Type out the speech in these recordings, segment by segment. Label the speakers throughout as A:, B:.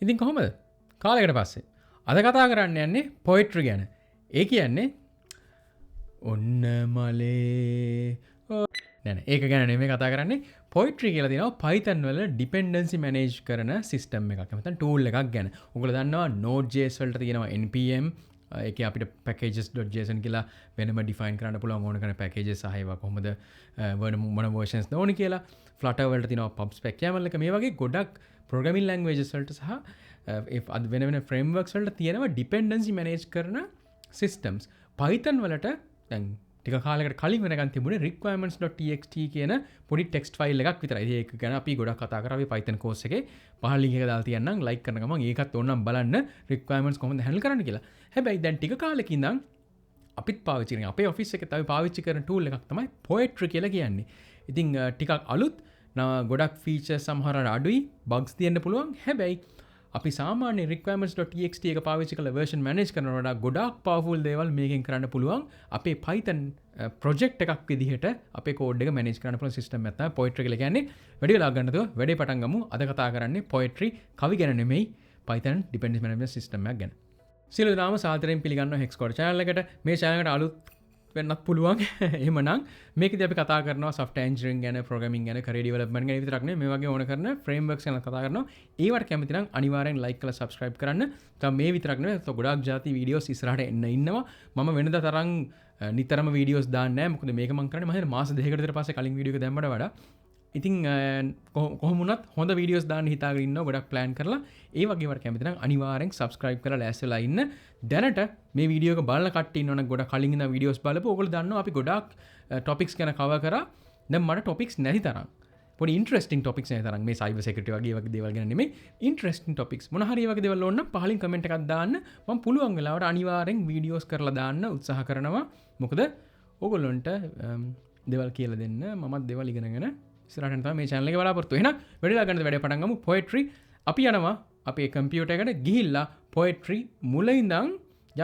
A: ඉතින් කොහොමද කාලෙකට පස්සේ අද කතා කරන්න යන්නේ පොයිට්‍රි ගැන. ඒ කියන්නේ ඔන්න මලේ නැන ඒක ගැන නෙමෙයි කතා කරන්නේ. පොයිට්‍රි කියලා තියෙනවා Python වල ඩිපෙන්ඩන්සි මැනේජ් කරන සිස්ටම් එකක්. නැත්නම් ටූල් එකක් ගැන. ඔයගොල්ලෝ දන්නවා Node.js වලට තියෙනවා npm ඒක අපිට packages.json කියලා වෙනම ඩිෆයින් කරන්න පුළුවන් ඕන කරන packages සහ ඒවා කොහොමද මොන versions ඕනේ කියලා. Flutter වලට තියෙනවා pubspec YAML එක. මේ වගේ ගොඩක් programming languages වලට සහ අද වෙන frameworks වලට තියෙනවා dependency manage කරන systems. Python වලට දැන් ටික කාලයකට කලින් වෙනකන් තිබුණේ requirements.txt කියන පොඩි text file එකක් විතරයි. ඒක ගැන අපි ගොඩක් කතා කරා අපි Python course එකේ. පහළ link එක දාලා තියන්නම් like කරන ගමන් ඒකත් ඕනනම් බලන්න requirements කොහොමද handle කරන්න කියලා. හැබැයි දැන් ටික කාලෙකින් ඉඳන් අපිත් පාවිච්චි කරන අපේ office එකේ අපි පාවිච්චි කරන tool එකක් තමයි Poetry කියලා කියන්නේ. ඉතින් ටිකක් අලුත් ගොඩක් features සමහර අඩුයි bugs තියෙන්න පුළුවන්. හැබැයි අපි සාමාන්‍ය requirements.txt එක පාවිච්චි කරලා version manage කරනකොට වඩා ගොඩාක් powerful දේවල් මේකෙන් කරන්න පුළුවන්. අපේ Python project එකක් විදිහට අපේ code එක manage කරන්න පුළුවන් system එකක් තමයි Poetry කියලා කියන්නේ. වැඩි වෙලා ගන්න නැතුව වැඩේ පටන් ගමු. අද කතා කරන්නේ Poetry කවි ගැන නෙමෙයි Python dependency management system එකක් ගැන. සියලු දෙනාම සාදරයෙන් පිළිගන්නවා Hexcode channel එකට. මේ channel එකට අලුත් වෙන්නත් පුළුවන්. එහෙමනම් මේකදී අපි කතා කරනවා software engineering ගැන, programming ගැන, career development ගැන විතරක් නෙවෙයි මේ වගේ ඕන කරන frameworks ගැන කතා කරනවා. ඒවට කැමති නම් අනිවාර්යෙන් like කරලා subscribe කරන්න. දැන් මේ විතරක් නෙවෙයි ගොඩාක් ಜಾති videos ඉස්සරහට එන්න ඉන්නවා. මම වෙනදා තරම් නිතරම videos දාන්නේ නැහැ. මොකද මේක මම කරන්නේ මම හිතන්නේ මාස දෙකකට විතර පස්සේ කලින් video එක දැම්මට වඩා. ඉතින් කොහොම වුණත් හොඳ videos දාන්න හිතාගෙන ඉන්නවා ගොඩක් plan කරලා. ඒ වගේ වට කැමති නම් අනිවාර්යෙන් subscribe කරලා ලෑස්ති වෙලා ඉන්න. දැනට මේ වීඩියෝ එක බලන කට්ටිය ඉන්නවනම් ගොඩක් කලින් ඉඳන් videos බලපුවා. ඕගොල්ලෝ දන්නවා අපි ගොඩක් topics ගැන cover කරා. දැන් මට topics නැති තරම්. පොඩි interesting topics නැති තරම් මේ cyber security වගේ දේවල් ගැන නෙමෙයි. interesting topics මොන හරි වගේ දේවල් ඕන නම් පහලින් comment එකක් දාන්න. මම පුළුවන් වෙලාවට අනිවාර්යෙන් videos කරලා දාන්න උත්සාහ කරනවා. මොකද ඕගොල්ලන්ට දේවල් කියලා දෙන්න මමත් දේවල් ඉගෙනගෙන ඉස්සරහට තමයි මේ channel එකේ බලාපොරොත්තු. එහෙනම් වැඩිලා ගන්න වැඩේ පටන් ගමු. Poetry අපි යනවා අපේ කම්පියුටර් එකට ගිහිල්ලා Poetry මුල ඉඳන්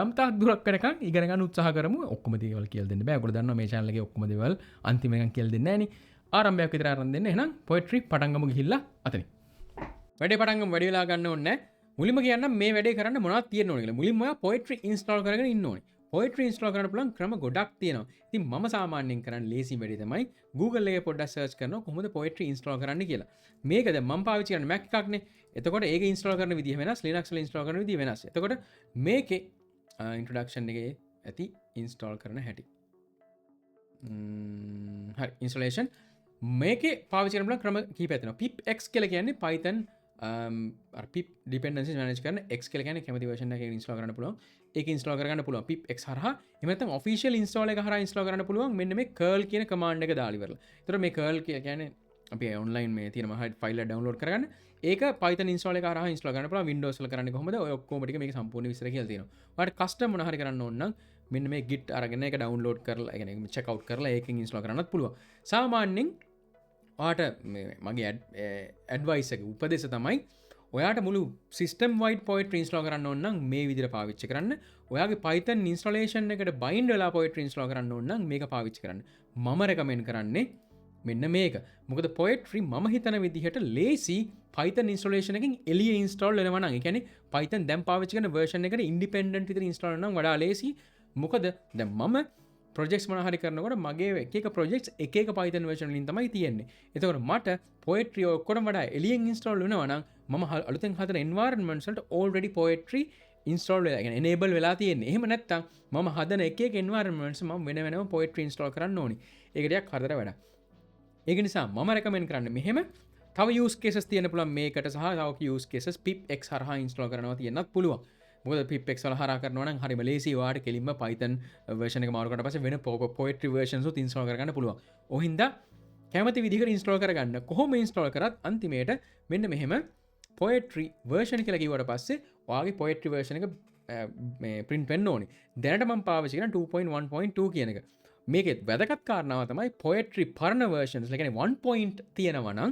A: යම් තාක් දුරක් වෙනකන් ඉගෙන ගන්න උත්සාහ කරමු. ඔක්කොම දේවල් කියලා දෙන්න බෑ. ඔයගොල්ලෝ දන්නවා මේ channel එකේ ඔක්කොම දේවල් අන්තිම වෙනකන් කියලා දෙන්නේ නැහැ නේ. ආරම්භයක් විතර ආරම්භ දෙන්න. එහෙනම් Poetry පටන් ගමු ගිහිල්ලා අතනින්. වැඩේ පටන් ගමු වැඩි වෙලා ගන්න ඕනේ නැහැ. මුලින්ම කියන්නම් මේ වැඩේ කරන්න මොනවද තියෙන්න ඕනේ කියලා. මුලින්ම ඔයා Poetry install කරගෙන ඉන්න ඕනේ. Poetry install කරන්න පුළුවන් ක්‍රම ගොඩක් තියෙනවා. ඉතින් මම සාමාන්‍යයෙන් කරන්නේ ලේසි වැඩේ තමයි Google එකේ පොඩ්ඩක් search කරනවා කොහොමද Poetry install කරන්න කියලා. මේක දැන් මම පාවිච්චි කරන්නේ Mac එකක්නේ. එතකොට ඒක install කරන විදිහ වෙනස්, Linux වල install කරන විදිහ වෙනස්. එතකොට මේකේ introduction එකේ ඇති install කරන හැටි. හරි installation මේකේ පාවිච්චි කරන ක්‍රම කීපයක් තියෙනවා. pipx කියලා කියන්නේ Python pip dependencies manage කරන x කියලා කියන්නේ කැමති version එකක install කරන්න පුළුවන්. ඒක install කරගන්න පුළුවන් pipx හරහා. එහෙම නැත්නම් official install එක හරහා install කරන්න පුළුවන් මෙන්න මේ curl කියන command එක දාලා ඉවරලා. ඒතර මේ curl කියන්නේ අපි online මේ තියෙන මහා file එක download කරගන්න. ඒක Python install එක හරහා install කරන්න පුළුවන්. Windows වල කරන්නේ කොහොමද? ඔය ඔක්කොම ටික මේක සම්පූර්ණ විස්තර කියලා තියෙනවා. ඔයාලට custom මොන හරි කරන්න ඕන නම් මෙන්න මේ git අරගෙන ඒක download කරලා ඒ කියන්නේ check out කරලා ඒකෙන් install කරන්නත් පුළුවන්. සාමාන්‍යයෙන් ඔයාට මගේ ඇඩ්වයිස් එක උපදෙස තමයි ඔයාට මුළු system wide Poetry install කරන්න ඕන නම් මේ විදිහට පාවිච්චි කරන්න. ඔයාගේ Python installation එකට bind වෙලා Poetry install කරන්න ඕන නම් මේක පාවිච්චි කරන්න. මම recommend කරන්නේ මෙන්න මේක. මොකද Poetry මම හිතන විදිහට lazy Python installation එකකින් එළිය install වෙනවා නම් ඒ කියන්නේ Python දැන් පාවිච්චි කරන version එකට independent විතර install කරනවා නම් වඩා lazy. මොකද දැන් මම projects මොන හරි කරනකොට මගේ එක එක projects එක එක Python version වලින් තමයි තියෙන්නේ. එතකොට මට Poetry ඔක්කොම වඩා එළියෙන් install වෙනවා නම් මම අලුතෙන් හදන environments වලට already Poetry install වෙලා يعني enable වෙලා තියෙන්නේ. එහෙම නැත්නම් මම හදන එක එක environments මම වෙන වෙනම Poetry install කරන්න ඕනි. ඒක ටිකක් හදතර වැඩක්. ඒක නිසා මම recommend කරන්නේ මෙහෙම තව use cases තියෙන පුළුවන් මේකට සහ තව use cases pipx හරහා install කරනවා තියෙන්නත් පුළුවන්. මොකද pipx වල හරහා කරනවා නම් හරිම ලේසි. ඔයාට කෙලින්ම Python version එක මාරු කරලා පස්සේ වෙන Poetry versions උත් install කරගන්න පුළුවන්. ඔහින්දා කැමති විදිහකට install කරගන්න. කොහොම install කරත් අන්තිමේට මෙන්න මෙහෙම Poetry version කියලා කිව්වට පස්සේ ඔයාගේ Poetry version එක මේ print වෙන්න ඕනේ. දැනට මම පාවිච්චි කරන 2.1.2 කියන එක. මේකෙත් වැදගත් කාරණාව තමයි Poetry පරණ versions. ඒ කියන්නේ 1 point තියෙනවා නම්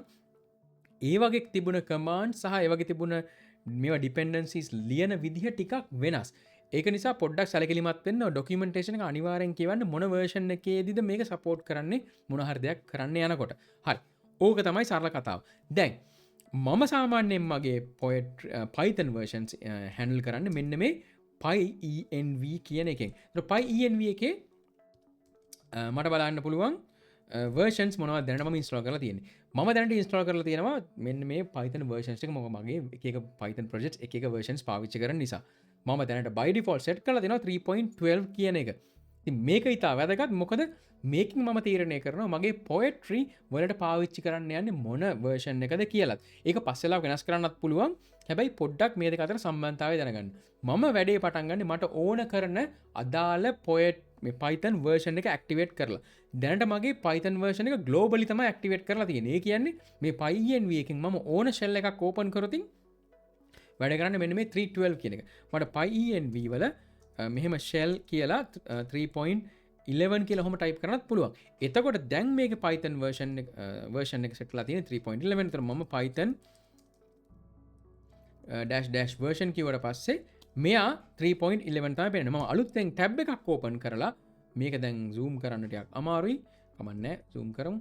A: ඒ වගේ තිබුණ command සහ ඒ වගේ තිබුණ මේවා dependencies ලියන විදිහ ටිකක් වෙනස්. ඒක නිසා පොඩ්ඩක් සැලකිලිමත් වෙන්න documentation එක අනිවාර්යෙන් කියවන්න මොන version එකේදීද මේක support කරන්නේ මොන හරි දෙයක් කරන්න යනකොට. හරි. ඕක තමයි සරල කතාව. දැන් මම සාමාන්‍යයෙන් මගේ පොයිට් පයිතන් වර්ෂන්ස් හැන්ල් කරන්න මෙන්න මේ පයිENV කියන එකෙන් පයිENV එකේ මට බලන්න පුළුවන් වර්ෂන්ස් මොනව දැනම ඉස්ට්‍රෝ කරලා තියෙන ම දැනට ඉස්ට්‍රෝ කරලා තියෙනවා මෙන්න මේ පයිතන් වර්ෂන්ස් එක මගේ එක පයිතන් ප්‍රජෙක්් එක වර්ෂන්ස් පාවිච්ච කර නිසා ම දැනට බයිඩිෆෝල් සෙට් කල දෙෙන 3.12 කියන එක මේක ඉතා වැදගත් මොකද මේකින් මම තීරණය කරනවා මගේ පොයට්‍රී වලට පාවිච්චි කරන්න යන්න මොන වර්ෂන් එකද කියලත් ඒක පස්සෙලා වෙනස් කරන්නත් පුළුවන් හැබැයි පොඩ්ඩක් මේක අතර සම්බන්ධතාවය දැනගන්න මම වැඩේ පටන්ගන්න මට ඕන කරන අදාළ පොයට් මේ පයිතන් වර්ෂන් එක ඇක්ටිවේට් කරලා දැනට මගේ පයිතන් වර්ෂණ එක ගලෝබලි තම ඇක්ටිවේට් කරලා තියෙන ඒ කියන්නේ මේ පයින් වකින් ම ඕන ශෙල්ල එකක් කෝපන් කරතින් වැඩ කරන්න මෙන්න මේ 312 කියන එක මට පයින්ව වල මෙහෙම ශෙල් කියලා 3.11 කියල හොම ටයිප් කරනත් පුළුවන් එතකොට දැන් මේක පයිතන් වර්ෂන් එක සෙටලා තියෙන 3.11 තර ම පයිතන් ඩ වර්ෂන් කිවට පස්සේ මෙයා 3.11 තම පෙන ම අලුත්තෙන් ටැබ් එකක් කෝපන් කරලා මේක දැන් සූම් කරන්නටයක් අමාරුයි කමන්න සූම් කරමු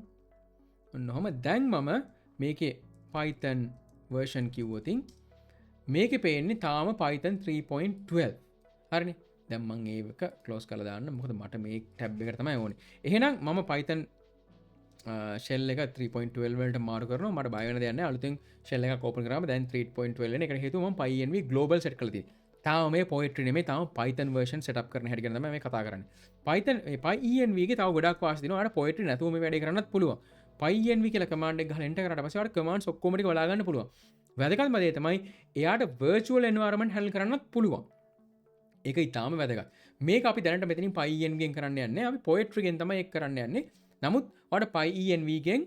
A: ඔන්නහොම දැන් මම මේක පයිතන් වර්ෂන් කිව්වතින් මේක පේන්නේ තාම පයිතන් 3.12 හරි දැම්මන් ඒක කලෝස් කල දාන්න මොකද මට මේ ටැබ් එක තමයි ඕනේ එහෙනම් මම පයිතන් ශෙල්ල 3.12ට මාරු කරන මට බයන දන්න අලුතින් ශෙල්ල කෝප කරම දැන් 3.12 එක හේතුම පයින්ව ගලෝබල් සෙට් කලති තාම පොයිට්‍රි නේ තම පයිතන් වර්ෂන් සටප් කරන හැටිගන මේ කතා කරන්න පයිතන් පයින්වගේ තව ගොඩක් වාසිනට පොයිට්‍රි නැතුම වැඩ කරන්නත් පුළුව පයින්ව කියල කමන්ඩ ගලට කරට පසට කමන් ඔක්කොමටි ලාගන්න පුළුව වැදකල් මදේ තමයි එයාට වර්චුවල් එන්වාරමෙන්ට් හැල් කරන්නත් පුළුවන් ඒක ඉතාම වැදගත් මේ අපි දැනට මෙතින් පයින්ගෙන් කරන්න යන්න අපි පොයිට්‍රිගෙන් තම එක් කරන්න යන්නේ නමුත් වට පයින්වගෙන්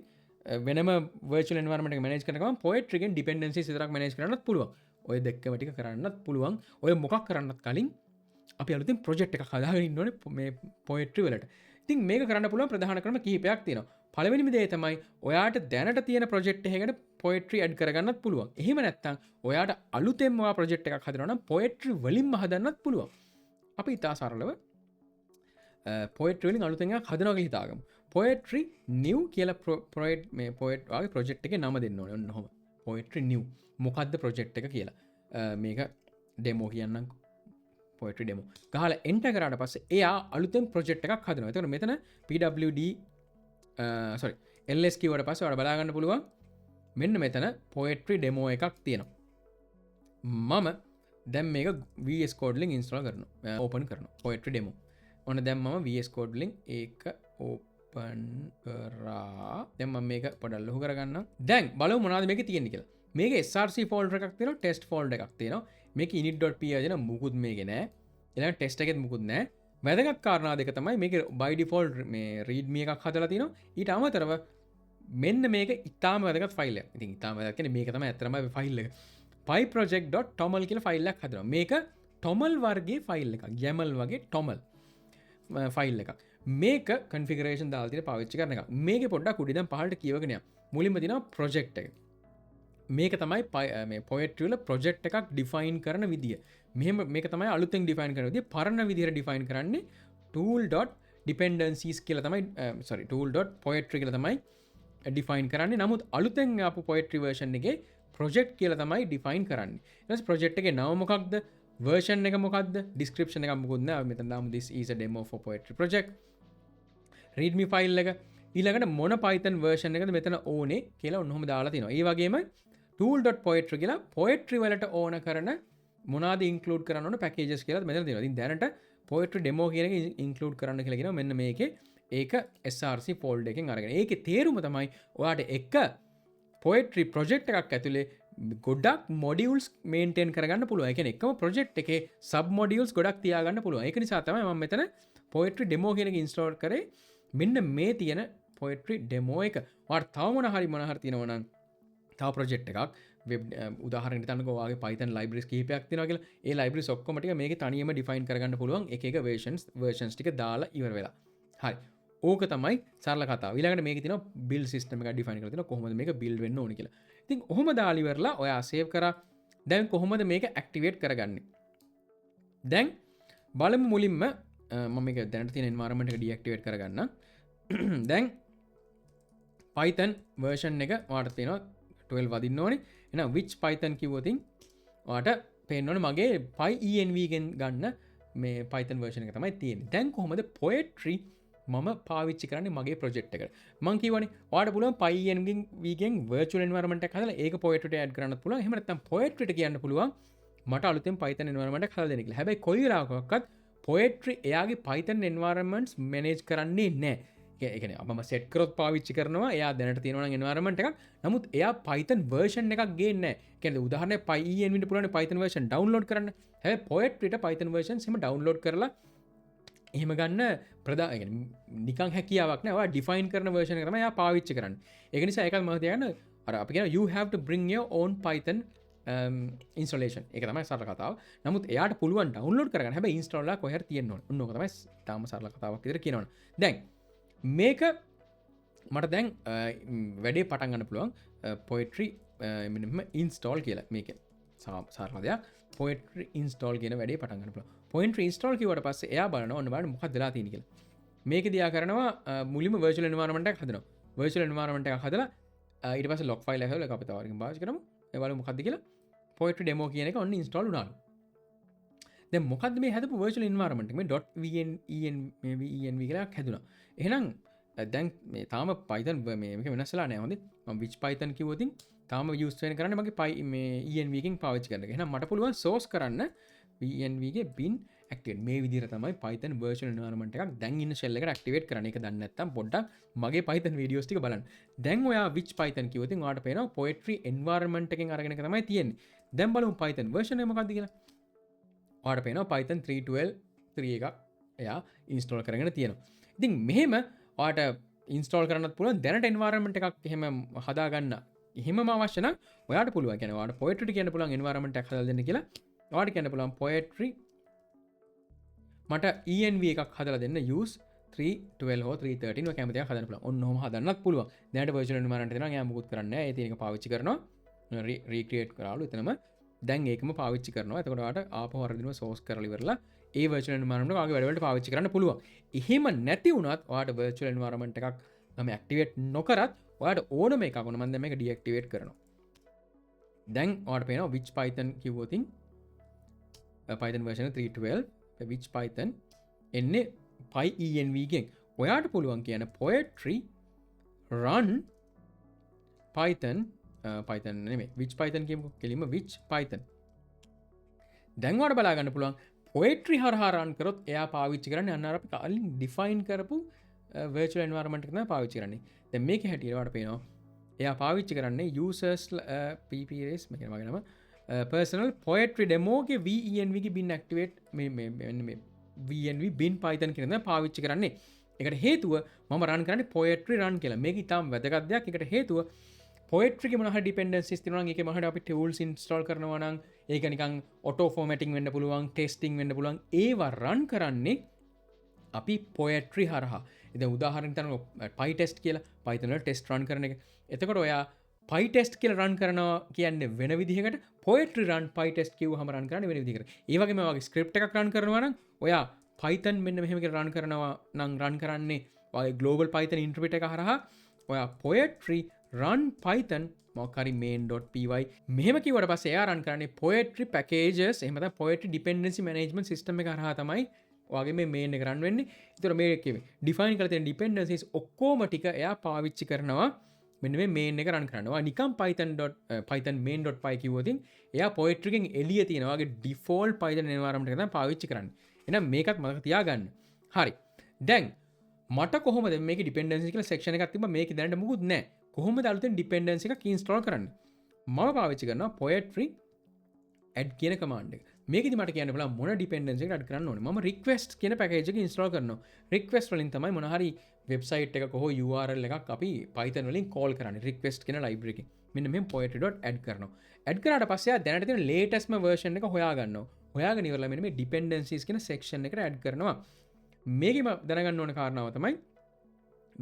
A: වෙනම වර්චල් එන්වර්මට මනජ කරම පොයිට්‍රිගෙන් ඩිපෙන්ඩන්සි සිතරක් මනජ කරන්නත් පුළුවන් ඔය දෙක්කමටික කරන්නත් පුළුවන් ඔය මොකක් කරන්නත් කලින් අපි අලුතින් ප්‍රජෙක්් එක හදාගන්න ඕන මේ පොයිට්‍රි වලට ඉතින් මේක කරන්න පුළුවන් ප්‍රධාන කරම කිහිපයක් තියෙනවා පළවෙනිම දේ තමයි ඔයාට දැනට තියෙන ප්‍රොජෙක්් එකකට පොයිට්‍රි ඇඩ් කරගන්නත් පුළුවන් එහෙම නැත්තම් ඔයාට අලුතෙන්වා ප්‍රොජෙක්් එකක් හදරනම් පොයිට්‍රි වලින් හදන්නත් පුළුවන් අපි ඉතා සරලව පොයිට්‍රලින් අලුතෙන් හදනක හිතාගම පොයිට්‍රි නිව් කියල පොයිට් මේ පොයිට් වගේ ප්‍රොජෙක්් එක නම දෙන්න ඕන හොම පොයිට්‍රි නිව් මොකක්ද ප්‍රොජෙක්් එක කියලා මේක ඩෙමෝ කියන්නම් පොයිට්‍රි ඩෙමෝ ගහල එන්ට කරට පස්ස එයා අලුතෙන් ප්‍රොජෙක්් එකක් හදන තර මෙතන පඩ සොරි එල්ස්කිවට පස්ස වට බලාගන්න පුළුවන් මෙන්න මෙතන පොයිට්‍රි ඩෙමෝ එකක් තියෙනවා මම දැම් මේක වස් කෝඩ්ලිින් ඉන්ස්ට්‍රල් කරන ඕපන් කරන පොයිට්‍රි ඩෙමෝ ඕන දැම්ම වස් කෝඩ්ලිින් ඒක ඕපන් කරා දෙම මේක පොඩල් ලොහ කරගන්න දැන් බල මොනාද මේක තියෙන කියලා මේක SRC ෆෝල්ඩ එකක් තියෙන ටෙස්ට ෆෝල්ඩ එකක් තියෙන මේක ඉනිට.p යන මුකුත් මේක නෑ එලා ටෙස්ට එකෙත් මුකුත් නෑ වැදගත් කාරණා දෙක තමයි මේක බයිඩිෆෝල් මේ රීඩ්මිය එකක් හදලා තිනවා ඊට අමතරව මෙන්න මේක ඉතාම වැදගත් ෆයිල් එකක් ඉතින් ඉතාම වැදගත් කියන්නේ මේක තමයි ඇත්තම ෆයිල් එක pyproject.toml කියලා ෆයිල් එකක් හදනවා මේක toml වර්ගයේ ෆයිල් එකක් YAML වගේ toml ෆයිල් එකක් මේක කන්ෆිගරේෂන් දාලා තියෙන පාවිච්චි කරන එක මේකේ පොඩ්ඩක් උඩින් දැන් පහළට කියවගෙන යන්න මුලින්ම තියෙනවා ප්‍රොජෙක්ට් එක මේක තමයි මේ පොයිට්‍රි වල ප්‍රොජෙක්ට් එකක් ඩිෆයින් කරන විදිය මෙහෙම මේක තමයි අලුතෙන් ඩිෆයින් කරන විදිය පරණ විදියට ඩිෆයින් කරන්නේ tool.dependencies කියලා තමයි tool.poetry කියලා තමයි ඩිෆයින් කරන්නේ නමුත් අලුතෙන් ආපු පොයිට්‍රි වර්ෂන් එකේ ප්‍රොජෙක්ට් කියලා තමයි ඩිෆයින් කරන්නේ ඊට පස්සේ ප්‍රොජෙක්ට් එකේ නම මොකක්ද version එක මොකක්ද description එක මොකුත් නෑ මෙතන දාමු this is a demo for poetry project readme file එක ඊළඟට මොන python version එකද මෙතන ඕනේ කියලා ඔන්නෝම දාලා තිනවා ඒ වගේම tool.poetry කියලා poetry වලට ඕන කරන මොනවාද include කරන්න ඕන packages කියලා මෙතන තියෙනවා ඉතින් දැනට poetry demo කියන එක include කරන්න කියලා කියනවා මෙන්න මේකේ ඒක SRC folder එකෙන් අරගෙන ඒකේ තේරුම තමයි ඔයාට එක poetry project එකක් ඇතුලේ ගොඩක් මොඩියල්ස් මේන්ටේන් කරගන්න පුළුවන්. ඒ කියන්නේ එකම ප්‍රොජෙක්ට් එකේ සබ් මොඩියල්ස් ගොඩක් තියාගන්න පුළුවන්. ඒක නිසා තමයි මම මෙතන poetry demo කියන එක ඉන්ස්ටෝල් කරේ. මෙන්න මේ තියෙන poetry demo එක. ඔයාලට තව මොන හරි තියෙනවා නම් තව ප්‍රොජෙක්ට් එකක් වෙබ් උදාහරණයක් හිතන්නකෝ ඔයාගේ Python libraries කිහිපයක් තියෙනවා කියලා. ඒ libraries ඔක්කොම ටික මේකේ තනියම define කරගන්න පුළුවන්. එක එක versions ටික දාලා ඉවර වෙලා. හරි. ඕක තමයි සරල කතාව. ඊළඟට මේකේ තියෙනවා build system එකක් define කරලා තියෙනවා කොහොමද මේක build වෙන්න ඕනේ කියලා. ඉතින් ඔහොම දාලා ඉවරලා ඔයා save කරා. දැන් කොහොමද මේක activate කරගන්නේ? දැන් බලමු මුලින්ම මම මේක දැනට තියෙන environment එක deactivate කරගන්න. දැන් Python version එක ඔයාලට තියෙනවා 12 වදින්න ඕනේ. එහෙනම් which python කිව්වොතින් ඔයාට පේන්න ඕනේ මගේ pyenv ගෙන් ගන්න මේ Python version එක තමයි තියෙන්නේ. දැන් කොහොමද poetry මම පාවිච්චි කරන්නේ මගේ project එකට. මම කියවනේ ඔයාලට පුළුවන් pyenv ගෙන් virtual environment එකක් හදලා ඒක poetry ට add කරන්නත් පුළුවන්. එහෙම නැත්නම් poetry ට කියන්න පුළුවන් මට අලුතෙන් Python environment එකක් හදලා දෙන්න කියලා. හැබැයි කොයි වෙලාවකවත් poetry එයාගේ Python environments manage කරන්නේ නැහැ. ඒ කියන්නේ අපම set කරොත් පාවිච්චි කරනවා එයා දැනට තියෙනවා නම් environment එකක්. නමුත් එයා Python version එකක් ගේන්නේ නැහැ. ඒ කියන්නේ උදාහරණයක් pyenv ට පුළුවන් Python version download කරන්න. හැබැයි poetry ට Python versions එහෙම download කරලා එහෙම ගන්න නිකන් හැකියාවක් නෑ. ඔයා define කරන version එක තමයි එයා පාවිච්චි කරන්නේ. ඒක නිසා ඒකත් මම තියන්න අර අපි කියන you have to bring your own Python installation. ඒක තමයි සරල කතාව. නමුත් එයාට පුළුවන් download කරගන්න. හැබැයි install එක කොහෙද තියෙන්න ඕන. ඔන්න ඕක තමයි තාම සරල කතාවක් විදිහට කියනවනේ. දැන් මේක මට දැන් වැඩේ පටන් ගන්න පුළුවන් poetry මෙන්න install කියලා මේකෙන්. සරල දෙයක් poetry install කියන වැඩේ පටන් ගන්න පුළුවන්. poetry install කිව්වට පස්සේ එයා බලනවා ඔන්න බලන්න මොකක්ද වෙලා තියෙන්නේ කියලා. මේකදී එයා කරනවා මුලින්ම virtual environment එකක් හදනවා. virtual environment එකක් හදලා ඊට පස්සේ log file එක හැදලා අපි තව වරකින් පාවිච්චි කරමු. ඒ බලමු මොකක්ද කියලා. poetry demo කියන එක ඔන්න install වුණාලු. දැන් මොකක්ද මේ හදපු virtual environment එක? මේ .env කියලා එකක් හැදුනා. එහෙනම් දැන් මේ තාම Python මේක වෙනස්ලා නැහැ හොඳේ. මම which Python කිව්වොත් තාම use වෙන කරන්නේ මගේ මේ env එකෙන් පාවිච්චි කරන එක. එහෙනම් මට පුළුවන් source කරන්න env ගේ bin activate මේ විදිහට තමයි Python virtual environment එකක් දැන් ඉන්න shell එකට activate කරන්න. ඒක දන්නේ නැත්නම් පොඩ්ඩක් මගේ Python videos ටික බලන්න. දැන් ඔයා which Python කිව්වොත් ඔයාලට පේනවා poetry environment එකෙන් අරගෙන එක තමයි තියෙන්නේ. දැන් බලමු Python version එක මොකක්ද කියලා. ඔයාලට පේනවා Python 3.12 3 එකක් එයා install කරගෙන තියෙනවා. ඉතින් මෙහෙම ඔයාලට install කරන්නත් පුළුවන් දැනට environment එකක් එහෙම හදාගන්න. එහෙමම අවශ්‍ය නම් ඔයාලට පුළුවන්. කියන්නේ ඔයාලට poetry කියන්න පුළුවන් environment එකක් හදලා දෙන්න කියලා. ඔයාලට කියන්න පුළුවන් poetry මට env එකක් හදලා දෙන්න use 3.12 හෝ 3.13 ඔය කැමති එකක් හදන්න පුළුවන්. ඔන්න ඔහොම හදන්නත් පුළුවන්. දැනට virtual environment එක තියෙනවා. එයා මුකුත් කරන්නේ නැහැ. ඒ තියෙන එක පාවිච්චි කරනවා. recreate කරාලු එතනම දැන් ඒකම පාවිච්චි කරනවා. එතකොට ඔයාලට ආපහු වරදිනව source කරලා ඉවරලා ඒ virtual environment එක ඔයාගේ වැඩවලට පාවිච්චි කරන්න පුළුවන්. එහෙම නැති වුණත් ඔයාලට virtual environment එකක් නම් activate නොකරත් ඔයාලට ඕනම එකක් වුණා මම දැන් මේක deactivate කරනවා. දැන් ඔයාලට පේනවා which Python කිව්වොතින් Python version 3.12 which Python එන්නේ pyenv ගෙන්. ඔයාට පුළුවන් කියන poetry run Python Python නෙමෙයි which Python කියමුකෝ. කෙලින්ම which Python. දැන් ඔයාලට බලා ගන්න පුළුවන් poetry හරහා run කරොත් එයා පාවිච්චි කරන්නේ අන්න අර අපි කලින් define කරපු virtual environment එක තමයි පාවිච්චි කරන්නේ. දැන් මේකේ හැටියට ඔයාලට පේනවා එයා පාවිච්චි කරන්නේ users pprs මේක වගේ නම personal poetry demo ගේ venv ගේ bin activate මේ venv bin python කියන දේ පාවිච්චි කරන්නේ. ඒකට හේතුව මම run කරන්නේ poetry run කියලා. මේක ඉතාම වැදගත් දෙයක්. ඒකට හේතුව poetry ගේ මොන හරි dependencies තියෙනවා නම් ඒකේ මොන හරි අපි tools install කරනවා නම් ඒක නිකන් auto formatting වෙන්න පුළුවන්, testing වෙන්න පුළුවන්. ඒවා run කරන්නේ අපි poetry හරහා. ඉතින් උදාහරණයක් ගන්න pytest කියලා Python වල test run කරන එක. එතකොට ඔයා pytest කියලා run කරනවා කියන්නේ වෙන විදිහකට poetry run pytest කිව්වහම run කරන්නේ වෙන විදිහකට. ඒ වගේම ඔයාගේ script එකක් run කරනවා නම් ඔයා Python මෙන්න මෙහෙම කියලා run කරනවා නම් run කරන්නේ ඔයාගේ global Python interpreter එක හරහා ඔයා poetry run Python මොකරි main.py මෙහෙම කිව්වට පස්සේ එයා run කරන්නේ poetry packages එහෙම නැත්නම් poetry dependency management system එක හරහා තමයි ඔයාගේ මේ main එක run වෙන්නේ. ඒතර මේකේ define කරලා තියෙන dependencies ඔක්කොම ටික එයා පාවිච්චි කරනවා මෙන්න මේ main එක run කරනවා. නිකම් python main.py කිව්වොත් එයා poetry එකෙන් එළිය තියෙන ඔයාගේ default Python environment එක තමයි පාවිච්චි කරන්නේ. එහෙනම් මේකත් මතක තියාගන්න. හරි. දැන් මට කොහොමද මේක dependency කියලා section එකක් තිබ්බා මේක දැනට මුකුත් නැහැ. කොහොමද අලුතෙන් dependency එකක් install කරන්නේ? මම පාවිච්චි කරනවා poetry add කියන command එක. මේකෙදි මට කියන්න බලන්න මොන dependency එකක් add කරන්න ඕනේ. මම request කියන package එක install කරනවා. request වලින් තමයි මොන හරි website එකක හෝ URL එකක් අපි Python වලින් call කරන්නේ. request කියන library එකෙන්. මෙන්න මෙහෙම poetry.add කරනවා. add කරාට පස්සේ දැනට තියෙන latest version එක හොයා ගන්නවා. හොයාගෙන ඉවරලා මෙන්න මේ dependencies කියන section එකට add කරනවා. මේකෙම දැනගන්න ඕන කාරණාව තමයි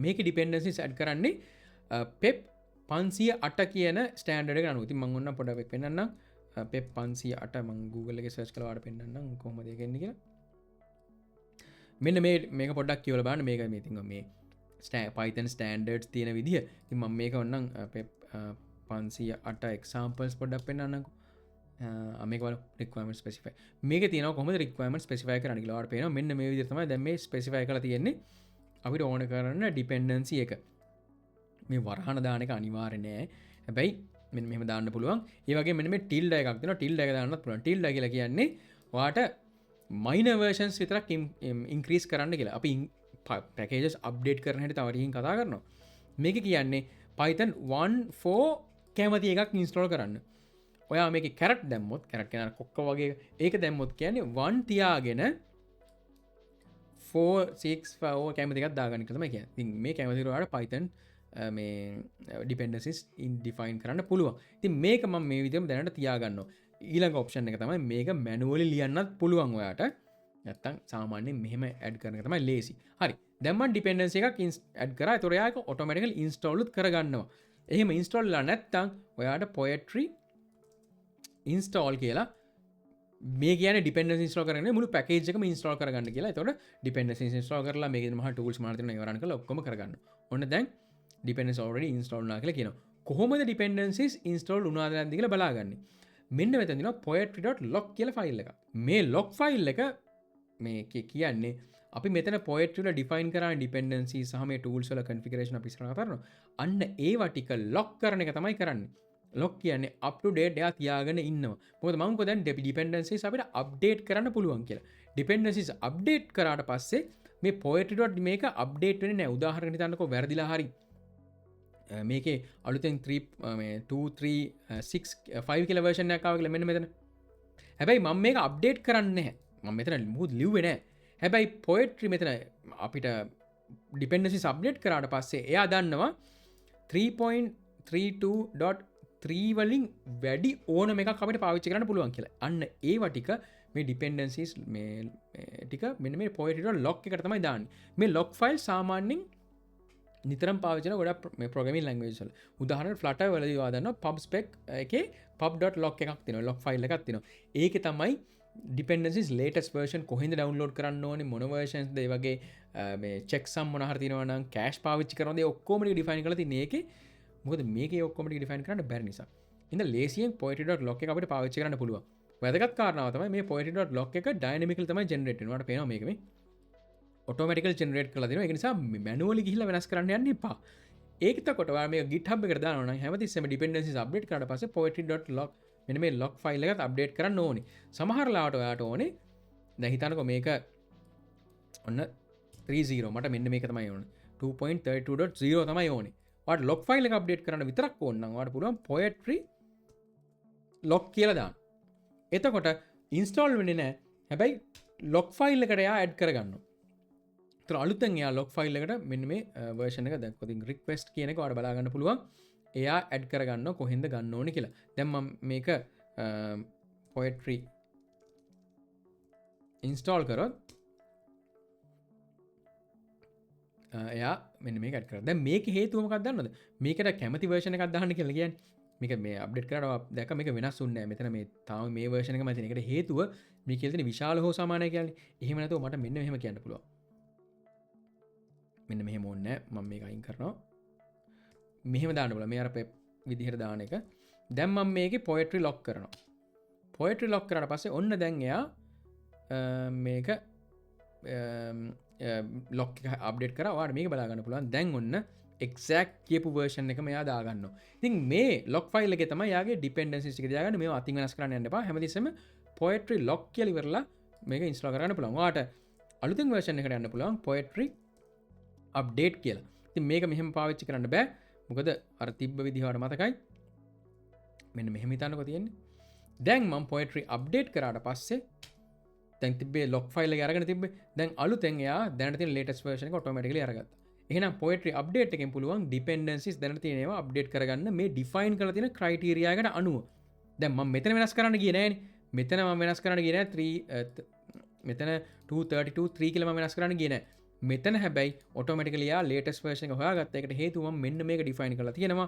A: මේකේ dependencies add කරන්නේ pep 508 කියන ස්ටෑන්ඩඩ් එකට අනුව. ඉතින් මම ඔන්න පොඩ්ඩක් පෙන්නන්නම්. pep 508 මම Google එකේ search කරලා ඔයාලට පෙන්නන්නම් කොහොමද ඒක එන්නේ කියලා. මෙන්න මේක පොඩ්ඩක් කියවලා බලන්න. මේක මේ Python standards තියෙන විදිය. ඉතින් මම මේක ඔන්නම් pep 508 එක්සාම්පල්ස් පොඩ්ඩක් පෙන්වන්නකෝ. මේක වල රික්වයර්මන්ට් ස්පෙසිෆයි. මේකේ තියෙනවා කොහොමද රික්වයර්මන්ට් ස්පෙසිෆයි කරන්න කියලා. ඔයාලට පේනවා මෙන්න මේ විදිහට තමයි දැන් මේ ස්පෙසිෆයි කරලා තියෙන්නේ. අපිට ඕන කරන ඩිපෙන්ඩන්සි එක. මේ වරහන දාන එක අනිවාර්ය නෑ. හැබැයි මෙන්න මෙහෙම දාන්න පුළුවන්. ඒ වගේ මෙන්න මේ ටිල්ඩ් එකක් දෙනවා. ටිල්ඩ් එක දාන්නත් පුළුවන්. ටිල්ඩ් කියලා කියන්නේ ඔයාට මයිනර් වර්ෂන්ස් විතරක් ඉන්ක්‍රීස් කරන්න කියලා. අපි පැකේජස් අප්ඩේට් කරන හැටි තව ටිකකින් කතා කරනවා. මේක කියන්නේ Python 1.4 කැමති එකක් ඉන්ස්ටෝල් කරන්න. ඔයා මේක කැරට් දැම්මොත්, කැරට් කියන කොක්ක වගේ ඒක දැම්මොත් කියන්නේ 1 තියාගෙන 465 කැමති එකක් දාගන්න කියලා තමයි කියන්නේ. ඉතින් මේ කැමති වලට Python මේ ඩිපෙන්ඩන්සිස් ඩිෆයින් කරන්න පුළුවන්. ඉතින් මේක මම මේ විදිහට දැනට තියාගන්නවා. ඊළඟ ඔප්ෂන් එක තමයි මේක මැනුවලි ලියන්නත් පුළුවන් ඔයාට. නැත්තම් සාමාන්‍යයෙන් මෙහෙම ඇඩ් කරන එක තමයි ලේසි. හරි. දැන් මම ඩිපෙන්ඩන්සි එකක් ඇඩ් කරා. ඒතොර එයා ඒක ඔටෝමැටිකලි ඉන්ස්ටෝල් උත් කරගන්නවා. එහෙම ඉන්ස්ටෝල් වෙලා නැත්තම් ඔයාට Poetry ඉන්ස්ටෝල් කියලා මේ කියන ඩිපෙන්ඩන්සි ඉන්ස්ටෝල් කරගෙන මුළු පැකේජ් එකම ඉන්ස්ටෝල් කරගන්න කියලා. ඒතකොට ඩිපෙන්ඩන්සි ඉන්ස්ටෝල් කරලා මේකේ මහා ටූල්ස් මහා තියෙනවා ඒව රන් කරලා ඔක්කොම කරගන්න. ඔන්න දැන් ඩිපෙන්ඩන්සි ඔල්රෙඩි ඉන්ස්ටෝල් වුණා කියලා කියනවා. කොහොමද ඩිපෙන්ඩන්සිස් ඉන්ස්ටෝල් වුණාද නැද්ද කියලා බලාගන්නේ. මෙන්න මෙතන තියෙනවා poetry.log කියලා ෆයිල් එක. මේ log ෆයිල් එක මේ කියන්නේ අපි මෙතන Poetry වල ඩිෆයින් කරන ඩිපෙන්ඩන්සි සහ මේ ටූල්ස් වල කන්ෆිගරේෂන් අපි ඉස්සරහට කරනවා. අන්න ඒවා ටික log කරන එක තමයි කරන්නේ. log කියන්නේ up to date එයා තියාගෙන ඉන්නවා. මොකද මම කොහොමද දැන් dependencies අපිට අප්ඩේට් කරන්න පුළුවන් කියලා. dependencies අප්ඩේට් කරාට පස්සේ මේ poetry.log මේක අප්ඩේට් වෙන්නේ නැහැ. උදාහරණයක් හිතන්නකෝ වැරදිලා හරි මේකේ අලුතෙන් 3 මේ 2 3 6 5 කියලා version එකක් ආවා කියලා මෙන්න මෙතන. හැබැයි මම මේක අප්ඩේට් කරන්නේ නැහැ. මම මෙතන මොකුත් ලිව්වේ නැහැ. හැබැයි Poetry මෙතන අපිට dependencies අප්ඩේට් කරාට පස්සේ එයා දන්නවා 3.32.3 වලින් වැඩි ඕනම එකක් අපිට පාවිච්චි කරන්න පුළුවන් කියලා. අන්න ඒව ටික මේ dependencies මේ ටික මෙන්න මේ Poetry.log එකට තමයි දාන්නේ. මේ log file සාමාන්‍යයෙන් නිතරම පාවිච්චි කරන ගොඩක් මේ programming language වල. උදාහරණයක් Flutter වලදී ඔයා දන්නවා pubspec එකේ pub.log එකක් තියෙනවා. log file එකක් තියෙනවා. ඒකේ තමයි dependencies latest version කොහෙන්ද download කරන්න ඕනේ මොන versions ද ඒ වගේ මේ checksum මොන හරි තියෙනවා නම් cache පාවිච්චි කරනවද ඒ ඔක්කොම ටික define කරලා තියෙන්නේ ඒකේ. මොකද මේකේ ඔක්කොම ටික define කරන්න බැරි නිසා. ඉතින් ලේසියෙන් poetry.log එක අපිට පාවිච්චි කරන්න පුළුවන්. වැදගත් කාරණාව තමයි මේ poetry.log එක dynamically තමයි generate වෙන්නේ. ඔයාලට පේනවා මේක මේ automatically generate කරලා දෙනවා. ඒක නිසා manually ගිහිල්ලා වෙනස් කරන්න යන්න එපා. ඒක එතකොට ඔයා මේක GitHub එකට දානවා නම් හැමතිස්සෙම dependencies update කරාට පස්සේ poetry.log මෙන්න මේ log file එකත් update කරන්න ඕනේ. සමහර ලාවට ඔයාට ඕනේ දැන් හිතන්නකෝ මේක ඔන්න 30 මට මෙන්න මේක තමයි ඕනේ. 2.32.0 තමයි ඕනේ. ඔයාට log file එක update කරන්න විතරක් ඕන නම් ඔයාට පුළුවන් poetry log කියලා දාන්න. එතකොට install වෙන්නේ නැහැ. හැබැයි log file එකට එයා add කරගන්නවා. ඒතර අලුතෙන් එයා log file එකට මෙන්න මේ version එක දැන් කොතින් request කියන එක ඔයාලට බලා ගන්න පුළුවන්. එයා add කරගන්නවා කොහෙන්ද ගන්න ඕනේ කියලා. දැන් මම මේක poetry install කරොත් එයා මෙන්න මේක add කරා. දැන් මේක හේතුව මොකක්ද දන්නවද? මේකට කැමති version එකක් දාන්න කියලා කියන්නේ. මේක මේ අප්ඩේට් කරලා දැක්ක මේක වෙනස් වුන්නේ නැහැ. මෙතන මේ තාම මේ version එකම තියෙන. ඒකට හේතුව මේ කියලා තියෙන විශාල හෝ සමානයි කියන්නේ. එහෙම නැතුව මට මෙන්න මෙහෙම කියන්න පුළුවන්. මෙන්න මෙහෙම ඕනේ නැහැ. මම මේක අයින් කරනවා. මෙහෙම දාන්න බලන්න. මේ අර විදිහට දාන එක. දැන් මම මේකේ poetry lock කරනවා. poetry lock කරාට පස්සේ ඔන්න දැන් එයා මේක lock එක අප්ඩේට් කරා. ඔයාලට මේක බලා ගන්න පුළුවන්. දැන් ඔන්න exact කියපු version එක මෙයා දාගන්නවා. ඉතින් මේ log file එකේ තමයි යාගේ dependencies ටික දාගන්න. මේවා අතින් වෙනස් කරන්න යන්න එපා. හැමතිස්සෙම poetry lock කියලා ඉවරලා මේක install කරගන්න පුළුවන්. ඔයාට අලුතෙන් version එකට යන්න පුළුවන් poetry update කියලා. ඉතින් මේක මෙහෙම පාවිච්චි කරන්න බෑ. මොකද අර තිබ්බ විදිහ වල මතකයි. මෙන්න මෙහෙම හිතන්නකෝ තියෙන්නේ. දැන් මම poetry update කරාට පස්සේ දැන් තිබ්බේ log file එක අරගෙන තිබ්බේ. දැන් අලුතෙන් එයා දැනට තියෙන latest version එක automatically අරගත්තා. එහෙනම් poetry update එකෙන් පුළුවන් dependencies දැනට තියෙන ඒවා update කරගන්න මේ define කරලා තියෙන criteria එකට අනුව. දැන් මම මෙතන වෙනස් කරන්න ගියේ නෑනේ. මෙතන මම වෙනස් කරන්න ගියේ නෑ 3 මෙතන 232 3 කියලා මම වෙනස් කරන්න ගියේ නෑ. මෙතන හැබැයි automatically යා latest version එක හොයාගත්තා. ඒකට හේතුව මම මෙන්න මේක define කරලා තියෙනවා.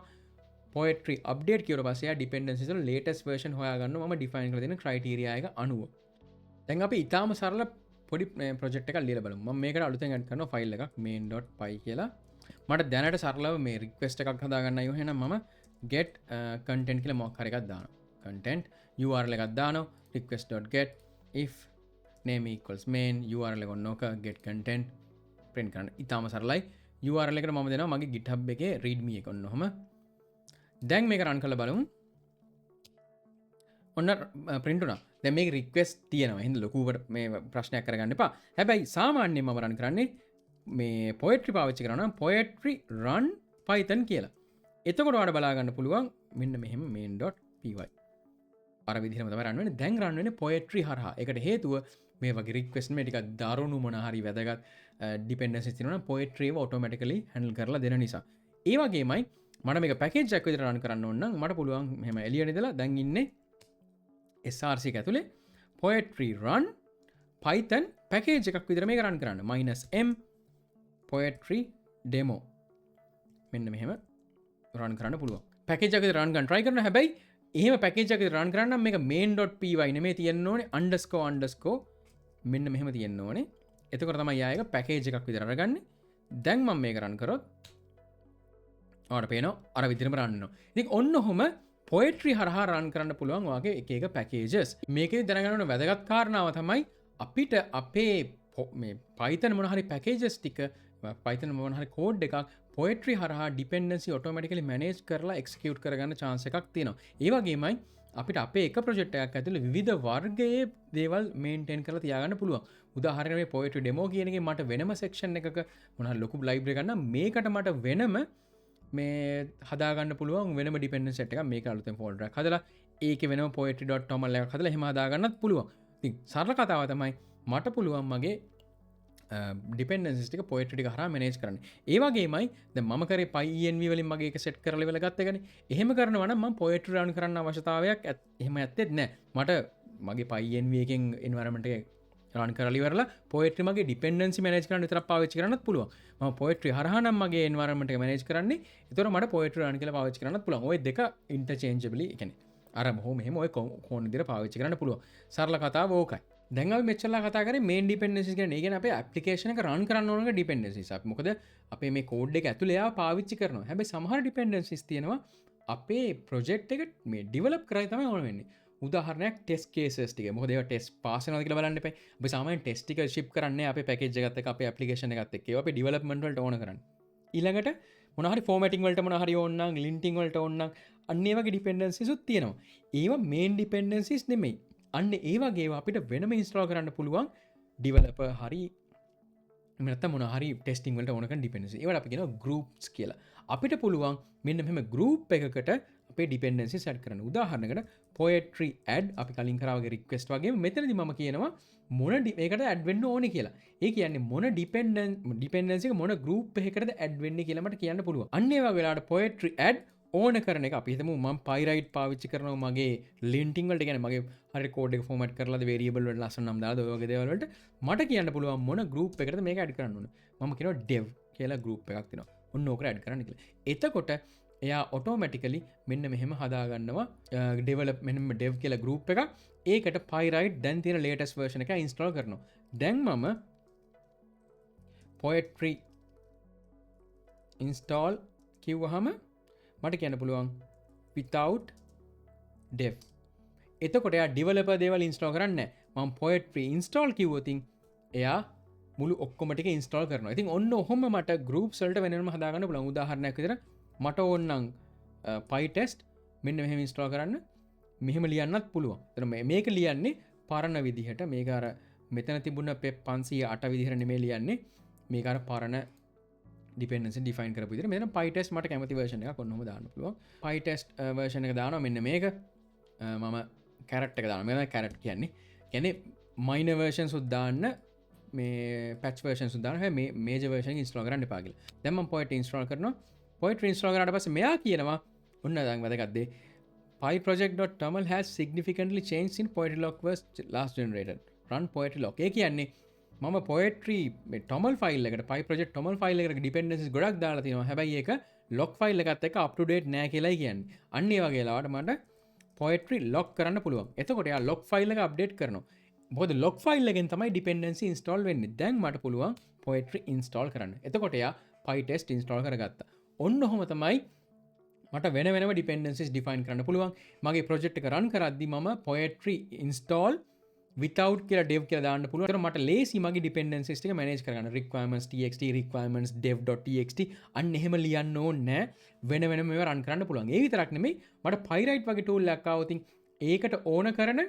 A: poetry update කියලා පස්සේ යා dependencies වල latest version හොයාගන්නවා මම define කරලා තියෙන criteria එක අනුව. දැන් අපි ඊටාම සරල පොඩි ප්‍රොජෙක්ට් එකක් ලියලා බලමු. මම මේකට අලුතෙන් add කරනවා ෆයිල් එකක් main.py කියලා. මට දැනට සරලව මේ රික්වෙස්ට් එකක් හදාගන්නයි එහෙනම් මම get content කියලා මොකක් හරි එකක් දානවා. content URL එකක් දානවා request.get if name equals main URL එක ඔන්නෝක get content print කරන්න. ඊටාම සරලයි. URL එකට මම දෙනවා මගේ GitHub එකේ readme එක ඔන්න ඔහම. දැන් මේක run කරලා බලමු. ඔන්න print වුණා. දැන් මේක request තියෙනවා. එහෙනම් ලොකුවට මේ ප්‍රශ්නයක් කරගන්න එපා. හැබැයි සාමාන්‍යයෙන් මම run කරන්නේ මේ poetry පාවිච්චි කරනවා නම් poetry run python කියලා. එතකොට ඔයාලට බලා ගන්න පුළුවන් මෙන්න මෙහෙම main.py. අර විදිහටම තමයි run වෙන්නේ. දැන් run වෙන්නේ poetry හරහා. ඒකට හේතුව මේ වගේ request මේ ටිකක් දරුණු මොන හරි වැදගත් dependencies තියෙනවා නම් poetry ඒව automatically handle කරලා දෙන නිසා. ඒ වගේමයි මට මේක package එකක් විදිහට run කරන්න ඕන නම් මට පුළුවන් මෙහෙම එළියට ඉඳලා දැන් ඉන්නේ src එක ඇතුලේ poetry run python package එකක් විදිහට මේක run කරන්න. -m poetry demo මෙන්න මෙහෙම run කරන්න පුළුවන්. package එකක් විදිහට run කරන්න try කරන්න. හැබැයි එහෙම package එකක් විදිහට run කරන්න නම් මේක main.py නෙමෙයි තියෙන්න ඕනේ underscore මෙන්න මෙහෙම තියෙන්න ඕනේ. එතකොට තමයි ආයෙක package එකක් විදිහට අරගන්නේ. දැන් මම මේක run කරොත් ඔයාලට පේනවා අර විදිහටම run වෙනවා. ඉතින් ඔන්න ඔහොම poetry හරහා run කරන්න පුළුවන් ඔයාගේ එක එක packages. මේකේ දැනගන්න ඕන වැදගත් කාරණාව තමයි අපිට අපේ මේ Python මොන හරි packages ටික Python මොන හරි code එකක් poetry හරහා dependency automatically manage කරලා execute කරගන්න chance එකක් තියෙනවා. ඒ වගේමයි අපිට අපේ එක project එකක් ඇතුළේ විවිධ වර්ගයේ දේවල් maintain කරලා තියාගන්න පුළුවන්. උදාහරණයක් මේ poetry demo කියන එකේ මට වෙනම section එකක මොන හරි ලොකු library එකක් නම් මේකට මට වෙනම මේ හදාගන්න පුළුවන් වෙනම dependency set එකක් මේක අලුතෙන් folder එකක් හදලා ඒකේ වෙනම poetry.toml එකක් හදලා එහෙම හදාගන්නත් පුළුවන්. ඉතින් සරල කතාව තමයි මට පුළුවන් මගේ dependencies ටික poetry ටික හරහා manage කරන්න. ඒ වගේමයි දැන් මම කරේ pyenv වලින් මගේ එක set කරලා ඉවල ගත්ත එකනේ. එහෙම කරනවා නම් මම poetry run කරන්න අවශ්‍යතාවයක් එහෙම ඇත්තෙත් නැහැ. මට මගේ pyenv එකෙන් environment එක run කරලා ඉවරලා poetry මගේ dependency manage කරන්න විතරක් පාවිච්චි කරන්නත් පුළුවන්. මම poetry හරහා නම් මගේ environment එක manage කරන්නේ. ඒතකොට මට poetry run කියලා පාවිච්චි කරන්නත් පුළුවන්. ওই දෙක interchangeably ඒ කියන්නේ අර මෙහෙම ඔය කොන විදිහට පාවිච්චි කරන්න පුළුවන්. සරල කතාව ඕකයි. දැන් අපි මෙච්චරලා කතා කරේ main dependencies ගැන. ඒ කියන්නේ අපේ application එක run කරන්න ඕන dependencies. අපි මොකද අපේ මේ code එක ඇතුලේ ආව පාවිච්චි කරනවා. හැබැයි සමහර dependencies තියෙනවා අපේ project එක මේ develop කරලා තමයි ඕන වෙන්නේ. උදාහරණයක් test cases ටික. මොකද ඒවා test pass වෙනවද කියලා බලන්න එපා. අපි සාමාන්‍යයෙන් test ටික ship කරන්නේ අපේ package එකත් එක්ක අපේ application එකත් එක්ක. ඒවා අපි development වලට ඕන කරන්නේ. ඊළඟට මොන හරි formatting වලට මොන හරි ඕන නම් linting වලට ඕන නම් අන්න ඒ වගේ dependencies උත් තියෙනවා. ඒවා main dependencies නෙමෙයි. අන්න ඒ වගේ අපිට වෙනම ඉන්ස්ටෝල් කරන්න පුළුවන් ඩිවලපර් හරි නැත්නම් මොන හරි ටෙස්ටිං වලට ඕන කරන ඩිපෙන්ඩන්සි. ඒවට අපි කියනවා groups කියලා. අපිට පුළුවන් මෙන්න මෙහෙම group එකකට අපේ dependencies set කරන්න. උදාහරණයකට poetry add අපි කලින් කරා වගේ request වගේ මෙතනදී මම කියනවා මොන මේකට add වෙන්න ඕනේ කියලා. ඒ කියන්නේ මොන dependency එක මොන group එකකටද add වෙන්නේ කියලා මට කියන්න පුළුවන්. අන්න ඒ වගේ වෙලාවට poetry add ඕන කරන එක අපි හිතමු මම pyrite පාවිච්චි කරනවා මගේ linting වලට. කියන්නේ මගේ හරි code එක format කරලාද variable වලට ලස්සන නම් දාලාද ඔය වගේ දේවල් වලට මට කියන්න පුළුවන් මොන group එකකටද මේක add කරන්න ඕන. මම කියනවා dev කියලා group එකක් තියෙනවා. ඔන්න ඕකට add කරන්න කියලා. එතකොට එයා automatically මෙන්න මෙහෙම හදාගන්නවා develop මෙන්න dev කියලා group එකක්. ඒකට pyrite දැන් තියෙන latest version එක install කරනවා. දැන් මම poetry install කිව්වහම මට කියන්න පුළුවන් without dev. එතකොට එයා developer දේවල් install කරන්නේ නැහැ. මම poetry install කිව්වොතින් එයා මුළු ඔක්කොම ටික install කරනවා. ඉතින් ඔන්න ඔහොම මට groups වලට වෙනම හදාගන්න පුළුවන්. උදාහරණයක් විදිහට මට ඕන නම් pytest මෙන්න මෙහෙම install කරන්න මෙහෙම ලියන්නත් පුළුවන්. එතන මේක ලියන්නේ පරණ විදිහට. මේක අර මෙතන තිබුණ pep 508 විදිහට නෙමෙයි ලියන්නේ. මේක අර පරණ dependency define කරපු විදිහට. මෙතන pytest මට කැමති version එකක් ඔන්නෝම දාන්න පුළුවන්. pytest version එක දානවා මෙන්න මේක. මම carrot එක දානවා. මේක carrot කියන්නේ minor versions උත් දාන්න මේ patch versions උත් දාන්න. හැබැයි මේ major version එක install කරන්න එපා කියලා. දැන් මම poetry install කරනවා. poetry install කරාට පස්සේ මෙයා කියනවා ඔන්න දැන් වැදගත් දේ pyproject.toml has significantly changed in poetry log was last generated. run poetry log. ඒ කියන්නේ මම poetry මේ toml file එකට pyproject toml file එකට dependencies ගොඩක් දාලා තියෙනවා. හැබැයි ඒක log file එකත් එක්ක up to date නෑ කියලායි කියන්නේ. අන්න ඒ වගේ ලාවට මට poetry log කරන්න පුළුවන්. එතකොට එයා log file එක update කරනවා. මොකද log file එකෙන් තමයි dependency install වෙන්නේ. දැන් මට පුළුවන් poetry install කරන්න. එතකොට එයා pytest install කරගත්තා. ඔන්න ඔහොම තමයි මට වෙන වෙනම ඩිපෙන්ඩන්සිස් ඩිෆයින් කරන්න පුළුවන් මගේ ප්‍රොජෙක්ට් එක රන් කරද්දි මම poetry install without කියලා dev කියලා දාන්න පුළුවන්. ඒතර මට ලේසි මගේ ඩිපෙන්ඩන්සිස් ටික මැනේජ් කරගන්න. requirements txt requirements dev.txt අන්න එහෙම ලියන්න ඕනේ වෙන වෙනම මේවා රන් කරන්න පුළුවන්. ඒ විතරක් නෙමෙයි මට Pyrite වගේ tool එකක් ආවොත් ඒකට ඕන කරන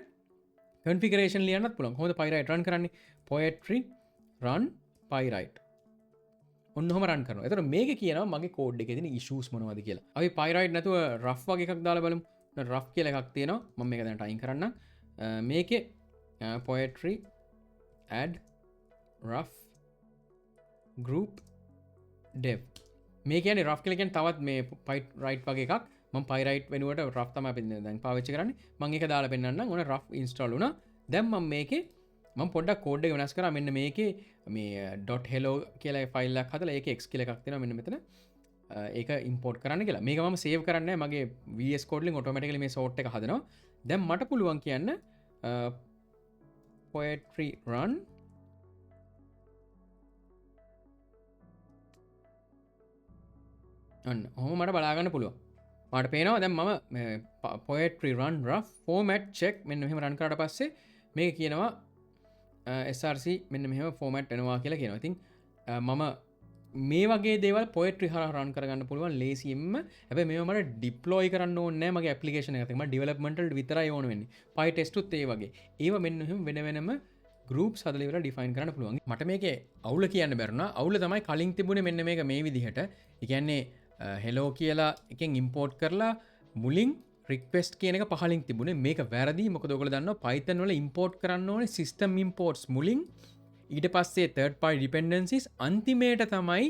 A: configuration ලියන්නත් පුළුවන්. කොහොමද Pyrite run කරන්නේ? poetry run Pyrite ඔන්නහම රන් කරනවා. එතකොට මේක කියනවා මගේ කෝඩ් එකේ තියෙන issues මොනවද කියලා. අපි Pyrite නැතුව rough වගේ එකක් දාලා බලමු. දැන් rough කියලා එකක් තියෙනවා. මම මේක දැන් අයින් කරන්නම්. මේකේ poetry add rough group dev මේ කියන්නේ rough කියලා කියන්නේ තවත් මේ Pyrite වගේ එකක්. මම Pyrite වෙනුවට rough තමයි අපි දැන් පාවිච්චි කරන්නේ. මම ඒක දාලා පෙන්නන්නම්. ඕන rough install වුණා. දැන් මම මේකේ මම පොඩ්ඩක් කෝඩ් එක වෙනස් කරා. මෙන්න මේකේ මේ .hello කියලා ෆයිල් එකක් හදලා ඒකේ x කියලා එකක් තියෙනවා මෙන්න මෙතන. ඒක import කරන්න කියලා. මේක මම save කරන්නේ මගේ VS Code වලින් automatically මේ sort එක හදනවා. දැන් මට පුළුවන් කියන්න poetry run අන්න ඔහොම මට බලාගන්න පුළුවන්. මට පේනවා දැන් මම poetry run rough format check මෙන්න මෙහෙම run කරාට පස්සේ මේක කියනවා SRC මෙන්න මෙහෙම ෆෝමැට් වෙනවා කියලා කියනවා. ඉතින් මම මේ වගේ දේවල් poetry හරහා run කරගන්න පුළුවන් ලේසියෙන්ම. හැබැයි මේවා මට deploy කරන්න ඕනේ නැහැ මගේ application එකට. මම development වලට විතරයි ඕන වෙන්නේ. PyTest උත් ඒ වගේ. ඒව මෙන්න මෙහෙම වෙන වෙනම groups හදලා ඉවරලා define කරන්න පුළුවන්. මට මේකේ අවුල කියන්න බැරුණා. අවුල තමයි කලින් තිබුණේ මෙන්න මේක මේ විදිහට. ඒ කියන්නේ hello කියලා එකෙන් import කරලා මුලින් රික්වෙස්ට් කියන එක පහලින් තිබුණේ. මේක වැරදි. මොකද ඔයගොල්ලෝ දන්නවා Python වල import කරන්න ඕනේ system imports මුලින්. ඊට පස්සේ third party dependencies අන්තිමේට තමයි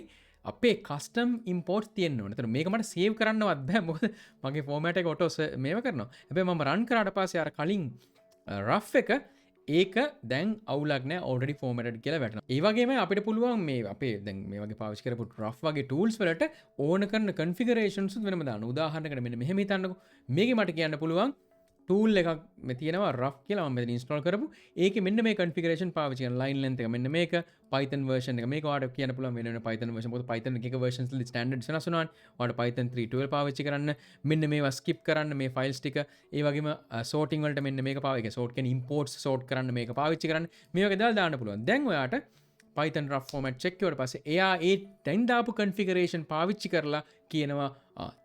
A: අපේ custom imports තියෙන්න ඕනේ. ඒතර මේක මට save කරන්නවත් බෑ. මොකද මගේ format එක auto මේව කරනවා. හැබැයි මම run කරාට පස්සේ අර කලින් rough එක ඒක දැන් අවුලක් නෑ already formatted කියලා වැටෙනවා. ඒ වගේම අපිට පුළුවන් මේ අපේ දැන් මේ වගේ පාවිච්චි කරපු rough වගේ tools වලට ඕන කරන configurations වෙනම දාන්න. උදාහරණයකට මෙන්න මෙහෙම හිතන්නකෝ. මේකේ මට කියන්න පුළුවන් tool එකක් මේ තියෙනවා rough කියලා මම මෙතන install කරපු. ඒකේ මෙන්න මේ configuration පාවිච්චි කරන line length එක මෙන්න මේක Python version එක. මේක ඔයාලට කියන්න පුළුවන් වෙන වෙන Python version. මොකද Python එකක versions වල standards වෙනස් වෙනවානේ. ඔයාලට Python 3.12 පාවිච්චි කරන්න මෙන්න මේවා skip කරන්න මේ files ටික. ඒ වගේම sorting වලට මෙන්න මේක පාවිච්චි. sort කියන්නේ imports sort කරන්න මේක පාවිච්චි කරන්න. මේ වගේ දාලා දාන්න පුළුවන්. දැන් ඔයාට Python rough format check කරුවට පස්සේ එයා ඒ දැන් දාපු configuration පාවිච්චි කරලා කියනවා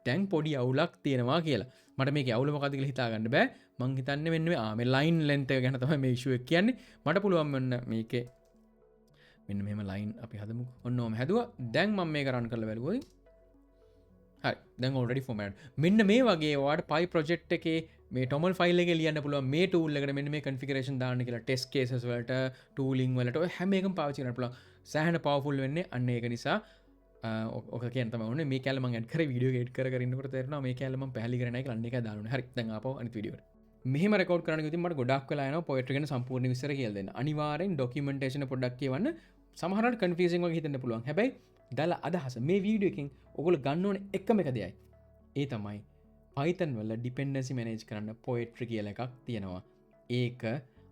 A: දැන් පොඩි අවුලක් තියෙනවා කියලා. මට මේකේ අවුල මොකද්ද කියලා හිතා ගන්න බෑ. මං හිතන්නේ මෙන්න මේ line length එක ගැන තමයි මේ issue එක කියන්නේ. මට පුළුවන් මෙන්න මේකේ මෙන්න මෙහෙම line අපි හදමුකෝ. ඔන්න ඔහම හැදුවා. දැන් මම මේක run කරලා බලුවොත් හරි. දැන් already format. මෙන්න මේ වගේ ඔයාලට Py project එකේ මේ toml file එකේ ලියන්න පුළුවන් මේ tool එකට මෙන්න මේ configuration දාන්න කියලා test cases වලට tooling වලට ඔය හැම එකම පාවිච්චි කරන්න පුළුවන්. සෑහෙන powerful වෙන්නේ අන්න ඒක නිසා ඔක කියන්න තමයි ඕනේ. මේ කැල්ල මම add කරේ වීඩියෝ එක edit කර කර ඉන්නකොට තේරෙනවා මේ කැල්ල මම පැහැදිලි කරේ නැහැ කියලා අන්න එකයි දාන්න ඕනේ. හරි. දැන් ආපහු අනිත් වීඩියෝ එකට. මෙහෙම රෙකෝඩ් කරන්න ගියොත් මට ගොඩක් වෙලා යනවා poetry ගැන සම්පූර්ණ විස්තර කියලා දෙන්න. අනිවාර්යෙන් documentation පොඩ්ඩක් කියවන්න. සමහරවිට confusing වගේ හිතෙන්න පුළුවන්. හැබැයි දල අදහස මේ වීඩියෝ එකෙන් ඔයගොල්ලෝ ගන්න ඕනේ එකම එක දෙයයි. ඒ තමයි Python වල dependency manage කරන්න poetry කියලා එකක් තියෙනවා. ඒක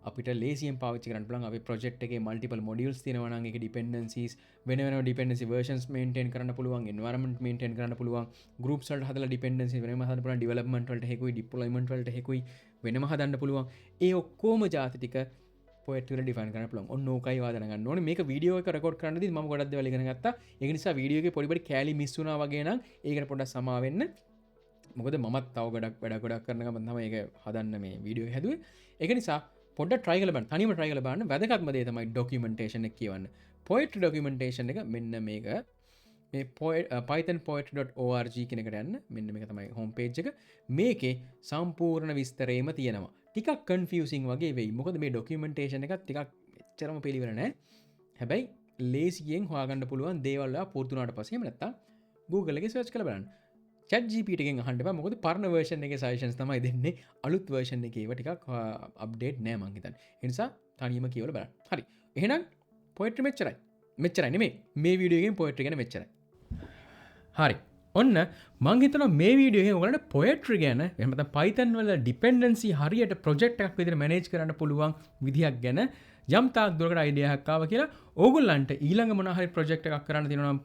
A: අපිට ලේසියෙන් පාවිච්චි කරන්න පුළුවන්. අපි project එකේ multiple modules තියෙනවා නම් ඒක dependencies වෙන වෙනම dependency versions maintain කරන්න පුළුවන්, environment maintain කරන්න පුළුවන්, groups වලට හදලා dependencies වෙනම හදන්න පුළුවන්, development වලට හේකුයි, deployment වලට හේකුයි වෙනම හදන්න පුළුවන්. ඒ ඔක්කොම ಜಾති ටික poetry වල define කරන්න පුළුවන්. ඔන්න ඕකයි වා දැනගන්න ඕනේ. මේක වීඩියෝ එක රෙකෝඩ් කරන්නදී මම ගොඩක් දේවල් ඉගෙන ගත්තා. ඒක නිසා වීඩියෝ එකේ පොඩි පොඩි කෑලි මිස් වුණා වගේ නම් ඒකට පොඩ්ඩක් සමා වෙන්න. මොකද මමත් තව ගොඩක් කරන ගමන් තමයි ඒක හදන්න මේ වීඩියෝ එක හැදුවේ. ඒක නිසා පොඩ්ඩක් try කරලා බලන්න. තනියම try කරලා බලන්න. වැදගත්ම දේ තමයි documentation එක කියවන්න. poetry documentation එක මෙන්න මේක. මේ pythonpoetry.org කියන එකට යන්න. මෙන්න මේක තමයි home page එක. මේකේ සම්පූර්ණ විස්තරේම තියෙනවා. ටිකක් confusing වගේ වෙයි. මොකද මේ documentation එකත් ටිකක් එච්චරම පිළිවෙල නැහැ. හැබැයි ලේසියෙන් හොයාගන්න පුළුවන් දේවල් වල පුරුදු වුණාට පස්සේ එහෙම නැත්තම් Google එකේ search කරලා බලන්න. chat GPT එකෙන් අහන්න එපා. මොකද පරණ version එකේ suggestions තමයි දෙන්නේ. අලුත් version එකේ ඒවා ටිකක් update නෑ මං හිතන්නේ. ඒ නිසා තනියම කියවලා බලන්න. හරි. එහෙනම් poetry මෙච්චරයි. මෙච්චරයි නෙමෙයි. මේ වීඩියෝ එකෙන් poetry ගැන මෙච්චරයි. හරි. ඔන්න මං හිතනවා මේ වීඩියෝ එකෙන් ඔයගලන්ට පොයට්‍රි ගැන එහෙම නැත්නම් Python වල ඩිපෙන්ඩන්සි හරියට ප්‍රොජෙක්ට් එකක් විදිහට මැනේජ් කරන්න පුළුවන් විදිහක් ගැන යම් තාක් දුරකට අයිඩියා එකක් ආවා කියලා ඕගොල්ලන්ට ඊළඟ මොනවා හරි ප්‍රොජෙක්ට් එකක් කරන්න තියෙනවා නම්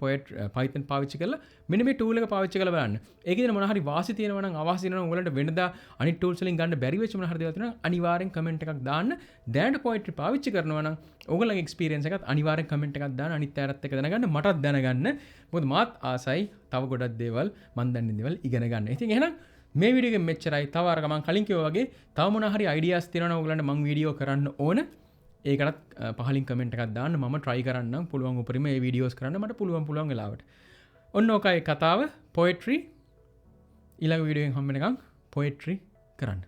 A: Python පාවිච්චි කරලා මෙන්න මේ tool එක පාවිච්චි කරලා බලන්න. ඒකේ දෙන මොනවා හරි වාසි තියෙනවා නම් අවාසි තියෙනවා නම් ඔයගලන්ට වෙනදා අනිත් tools වලින් ගන්න බැරි වෙච්ච මොනවා හරි දේවල් තියෙනවා නම් අනිවාර්යෙන් කමෙන්ට් එකක් දාන්න. දැනට poetry පාවිච්චි කරනවා නම් ඕගොල්ලන්ගේ එක්ස්පීරියන්ස් එකත් අනිවාර්යෙන් කමෙන්ට් එකක් දාන්න. අනිත් අයත් එක්ක දැනගන්න මටත් දැනගන්න. මොකද මාත් ආසයි තව ගොඩක් දේවල් මන් දන්නේ දේවල් ඉගෙන ගන්න. ඉතින් එහෙනම් මේ වීඩියෝ එකෙන් මෙච්චරයි. තව අර මම කලින් කිව්වා වගේ තව මොනවා හරි අයිඩියාස් තියෙනවා නම් ඕගොල්ලන්ට මම වීඩියෝ කරන්න ඕන. ඒකටත් පහලින් කමෙන්ට් එකක් දාන්න. මම try කරන්නම් පුළුවන් උපරිම මේ වීඩියෝස් කරන්න මට පුළුවන් වෙලාවට. ඔන්න ඕකයි කතාව poetry ඊළඟ වීඩියෝ එකෙන් හම්බ වෙනකන් poetry කරන්න.